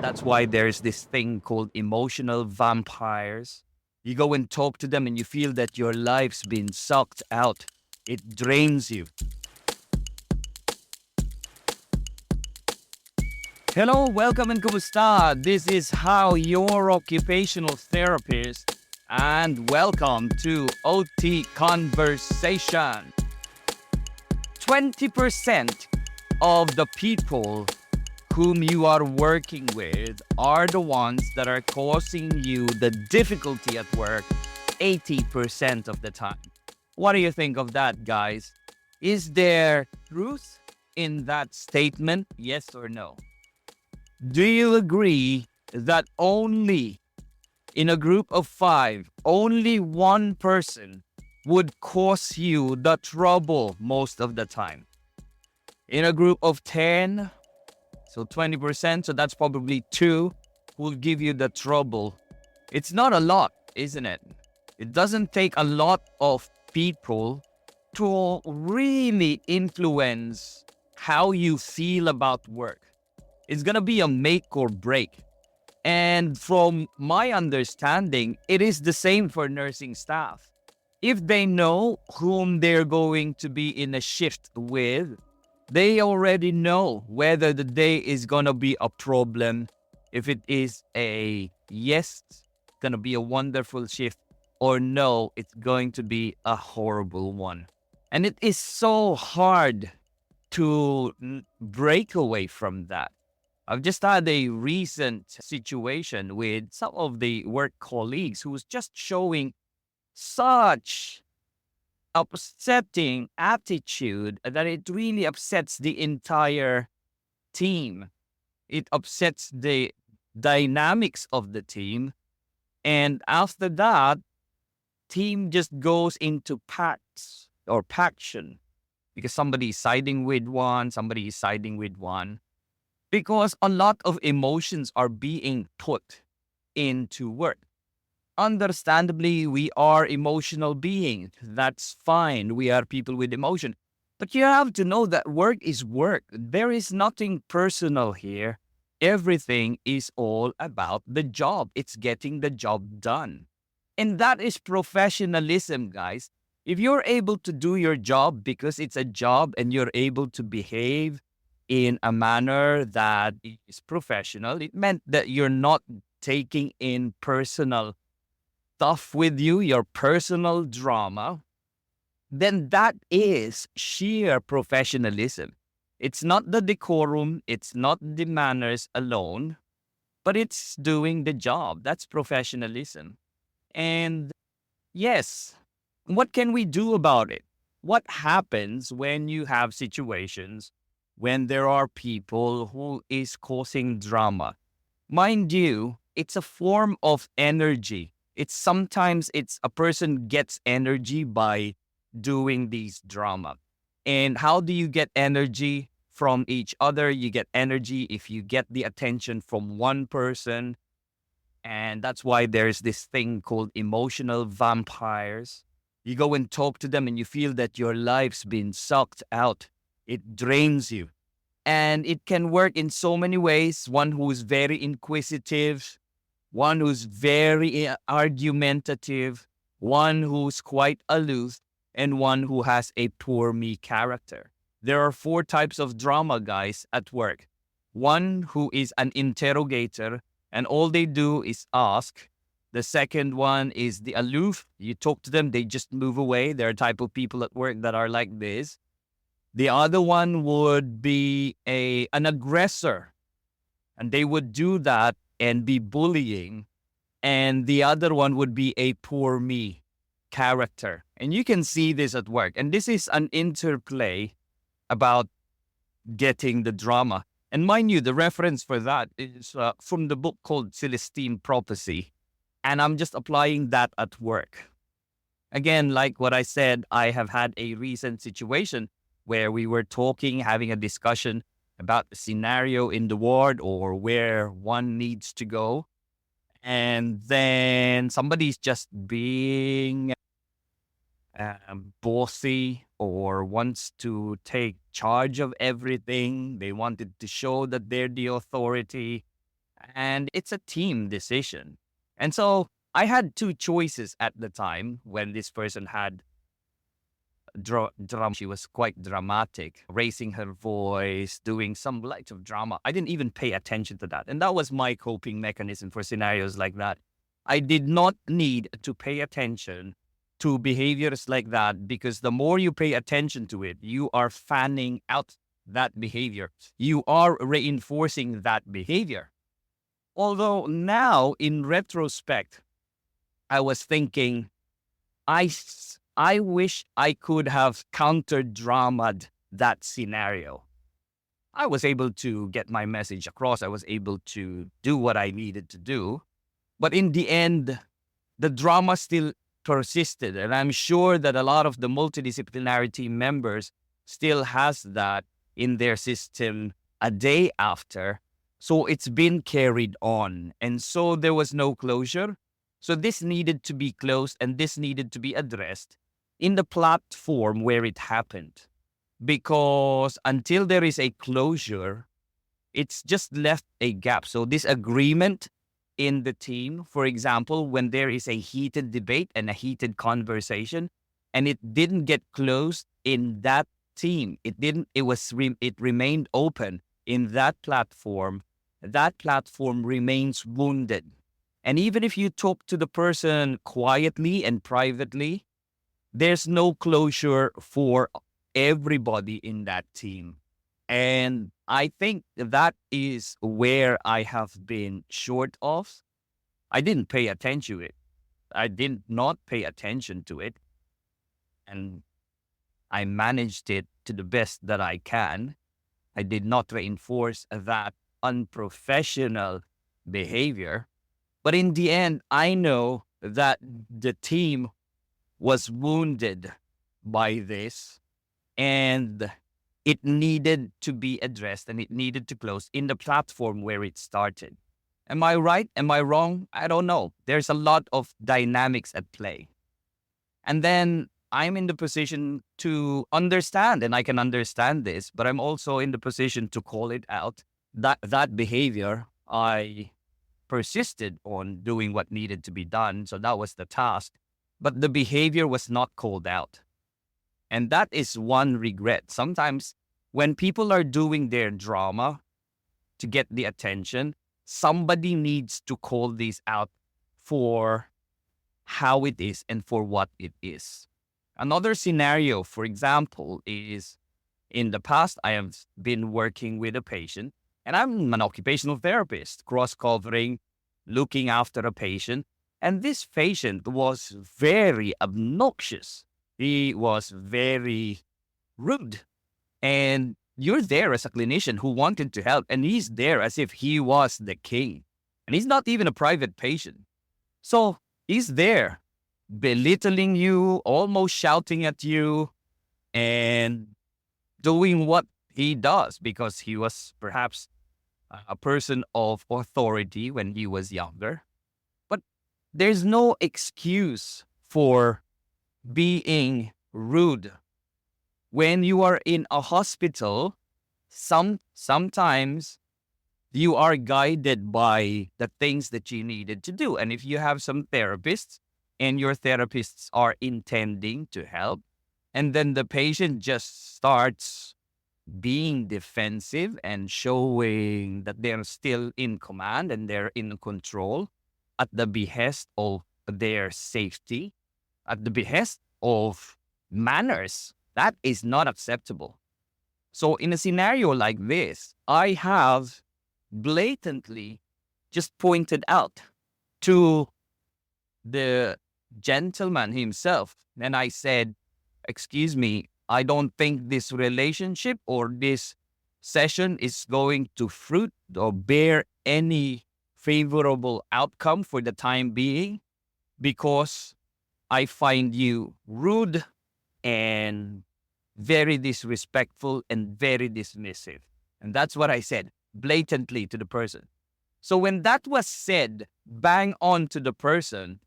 That's why there's this thing called emotional vampires. You go and talk to them and you feel that your life's been sucked out. It drains you. Hello, welcome and kumusta? This is How Your Occupational Therapist, and welcome to OT Conversation. 20% of the people whom you are working with are the ones that are causing you the difficulty at work 80% of the time. What do you think of that, guys? Is there truth in that statement? Yes or no? Do you agree that only in a group of 5, only one person would cause you the trouble most of the time? In a group of 10, so 20%, so that's probably 2 will give you the trouble. It's not a lot, isn't it? It doesn't take a lot of people to really influence how you feel about work. It's going to be a make or break. And from my understanding, it is the same for nursing staff. If they know whom they're going to be in a shift with, they already know whether the day is going to be a problem. If it is a yes, it's going to be a wonderful shift, or no, it's going to be a horrible one. And it is so hard to break away from that. I've just had a recent situation with some of the work colleagues who was just showing such upsetting attitude that it really upsets the entire team. It upsets the dynamics of the team. And after that, team just goes into pacts or paction because somebody is siding with one, somebody is siding with one. Because a lot of emotions are being put into work. Understandably, we are emotional beings. That's fine. We are people with emotion. But you have to know that work is work. There is nothing personal here. Everything is all about the job. It's getting the job done. And that is professionalism, guys. If you're able to do your job because it's a job and you're able to behave in a manner that is professional, it meant that you're not taking in personal stuff with you, your personal drama, then that is sheer professionalism. It's not the decorum, it's not the manners alone, but it's doing the job. That's professionalism. And yes, what can we do about it? What happens when you have situations when there are people who is causing drama? Mind you, it's a form of energy. It's a person gets energy by doing these drama. And how do you get energy from each other? You get energy if you get the attention from one person. And that's why there's this thing called emotional vampires. You go and talk to them and you feel that your life's been sucked out. It drains you. And it can work in so many ways. One who's very inquisitive, one who's very argumentative, one who's quite aloof, and one who has a poor me character. There are 4 types of drama, guys, at work. One who is an interrogator, and all they do is ask. The second one is the aloof. You talk to them, they just move away. There are type of people at work that are like this. The other one would be an aggressor, and they would do that and be bullying. And the other one would be a poor me character. And you can see this at work. And this is an interplay about getting the drama. And mind you, the reference for that is from the book called Celestine Prophecy. And I'm just applying that at work. Again, like what I said, I have had a recent situation where we were talking, having a discussion about the scenario in the ward or where one needs to go. And then somebody's just being bossy or wants to take charge of everything. They wanted to show that they're the authority. and it's a team decision. And so I had two choices at the time when this person had drama. She was quite dramatic, raising her voice, doing some light of drama. I didn't even pay attention to that. And that was my coping mechanism for scenarios like that. I did not need to pay attention to behaviors like that, because the more you pay attention to it, you are fanning out that behavior. You are reinforcing that behavior. Although now, in retrospect, I was thinking, I wish I could have counter dramaed that scenario. I was able to get my message across. I was able to do what I needed to do. But in the end, the drama still persisted. And I'm sure that a lot of the multidisciplinary team members still has that in their system a day after. So it's been carried on. And so there was no closure. So this needed to be closed, and this needed to be addressed in the platform where it happened. Because until there is a closure, it's just left a gap. So this agreement in the team, for example, when there is a heated debate and a heated conversation, and it didn't get closed in that team, it remained open in that platform remains wounded. And even if you talk to the person quietly and privately, there's no closure for everybody in that team. And I think that is where I have been short of. I didn't pay attention to it. I did not pay attention to it. And I managed it to the best that I can. I did not reinforce that unprofessional behavior. But in the end, I know that the team was wounded by this, and it needed to be addressed, and it needed to close in the platform where it started. Am I right? Am I wrong? I don't know. There's a lot of dynamics at play. And then I'm in the position to understand, and I can understand this, but I'm also in the position to call it out. That behavior, I persisted on doing what needed to be done. So that was the task. But the behavior was not called out. And that is one regret. Sometimes when people are doing their drama to get the attention, somebody needs to call this out for how it is and for what it is. Another scenario, for example, is in the past, I have been working with a patient, and I'm an occupational therapist, cross-covering, looking after a patient. And this patient was very obnoxious. He was very rude. And you're there as a clinician who wanted to help, and he's there as if he was the king. And he's not even a private patient. So he's there belittling you, almost shouting at you, and doing what he does because he was perhaps a person of authority when he was younger. But there's no excuse for being rude. When you are in a hospital, sometimes you are guided by the things that you needed to do. And if you have some therapists and your therapists are intending to help, and then the patient just starts being defensive and showing that they're still in command and they're in control at the behest of their safety, at the behest of manners, that is not acceptable. So in a scenario like this, I have blatantly just pointed out to the gentleman himself, and I said, excuse me, I don't think this relationship or this session is going to fruit or bear any favorable outcome for the time being, because I find you rude and very disrespectful and very dismissive. And that's what I said blatantly to the person. So when that was said bang on to the person,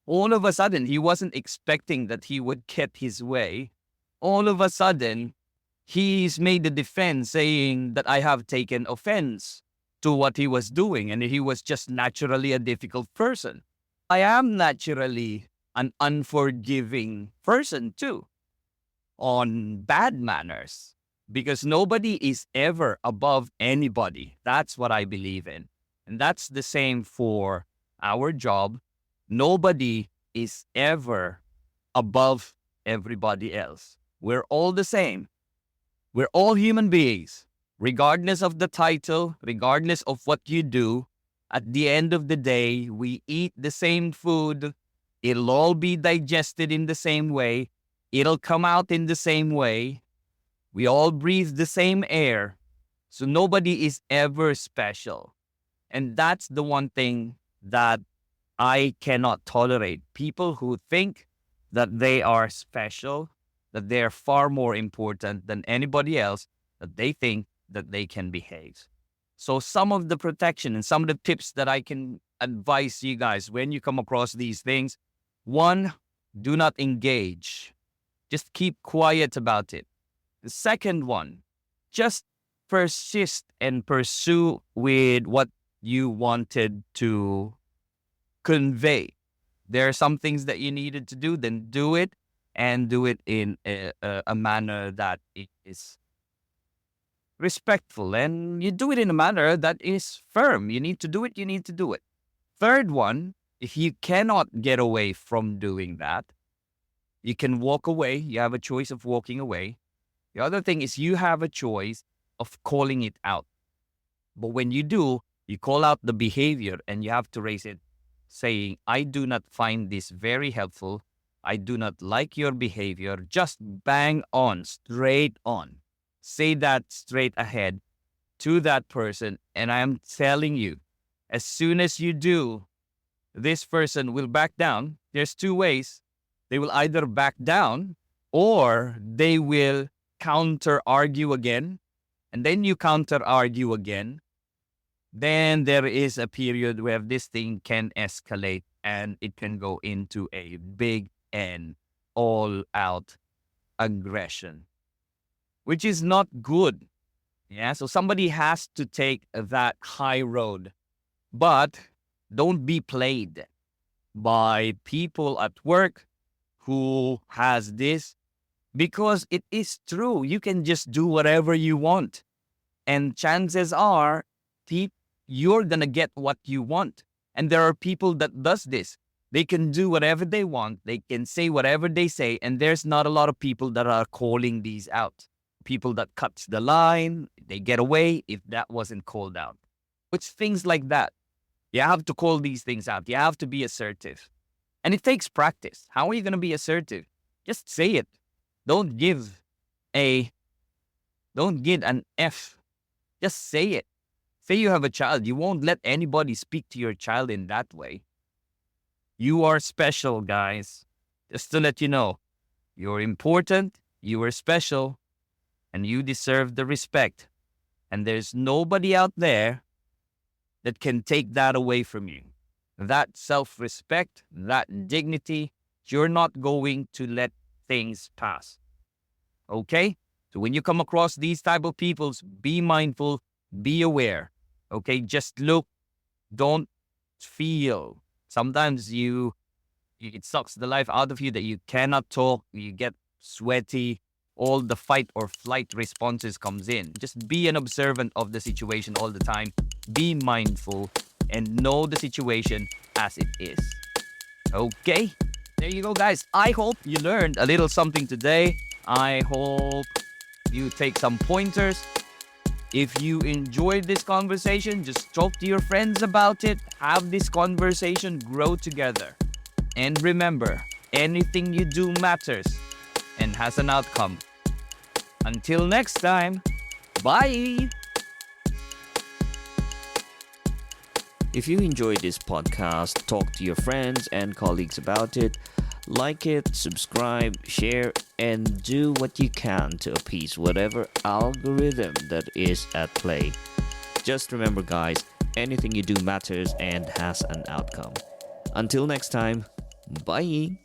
all of a sudden, he wasn't expecting that he would get his way. All of a sudden, he's made a defense saying that I have taken offense to what he was doing, and he was just naturally a difficult person. I am naturally an unforgiving person too on bad manners, because nobody is ever above anybody. That's what I believe in. And that's the same for our job. Nobody is ever above everybody else. We're all the same. We're all human beings, regardless of the title, regardless of what you do. At the end of the day, we eat the same food. It'll all be digested in the same way. It'll come out in the same way. We all breathe the same air. So nobody is ever special. And that's the one thing that I cannot tolerate. People who think that they are special, that they're far more important than anybody else, that they think that they can behave. So some of the protection and some of the tips that I can advise you guys when you come across these things: one, do not engage. Just keep quiet about it. The second one, just persist and pursue with what you wanted to convey. There are some things that you needed to do, then do it, and do it in a manner that is respectful, and you do it in a manner that is firm. You need to do it, you need to do it. Third one, if you cannot get away from doing that, you can walk away. You have a choice of walking away. The other thing is you have a choice of calling it out. But when you do, you call out the behavior and you have to raise it, saying, I do not find this very helpful. I do not like your behavior. Just bang on, straight on. Say that straight ahead to that person. And I am telling you, as soon as you do, this person will back down. There's two ways. They will either back down or they will counter argue again. And then you counter argue again. Then there is a period where this thing can escalate and it can go into a big and all out aggression, which is not good. Yeah. So somebody has to take that high road, but don't be played by people at work who has this, because it is true. You can just do whatever you want. And chances are you're going to get what you want. And there are people that does this. They can do whatever they want. They can say whatever they say. And there's not a lot of people that are calling these out. People that cuts the line, they get away if that wasn't called out. It's things like that. You have to call these things out. You have to be assertive. And it takes practice. How are you going to be assertive? Just say it. Don't give an F. Just say it. Say you have a child. You won't let anybody speak to your child in that way. You are special, guys. Just to let you know, you're important, you are special, and you deserve the respect. And there's nobody out there that can take that away from you. That self-respect, that dignity, you're not going to let things pass. Okay? So when you come across these type of peoples, be mindful, be aware. Okay? Just look, don't feel. Sometimes it sucks the life out of you that you cannot talk, you get sweaty, all the fight or flight responses comes in. Just be an observant of the situation all the time. Be mindful and know the situation as it is. Okay? There you go, guys. I hope you learned a little something today. I hope you take some pointers. If you enjoyed this conversation, just talk to your friends about it. Have this conversation, grow together. And remember, anything you do matters and has an outcome. Until next time, bye! If you enjoyed this podcast, talk to your friends and colleagues about it. Like it, subscribe, share, and do what you can to appease whatever algorithm that is at play. Just remember, guys, anything you do matters and has an outcome. Until next time, bye!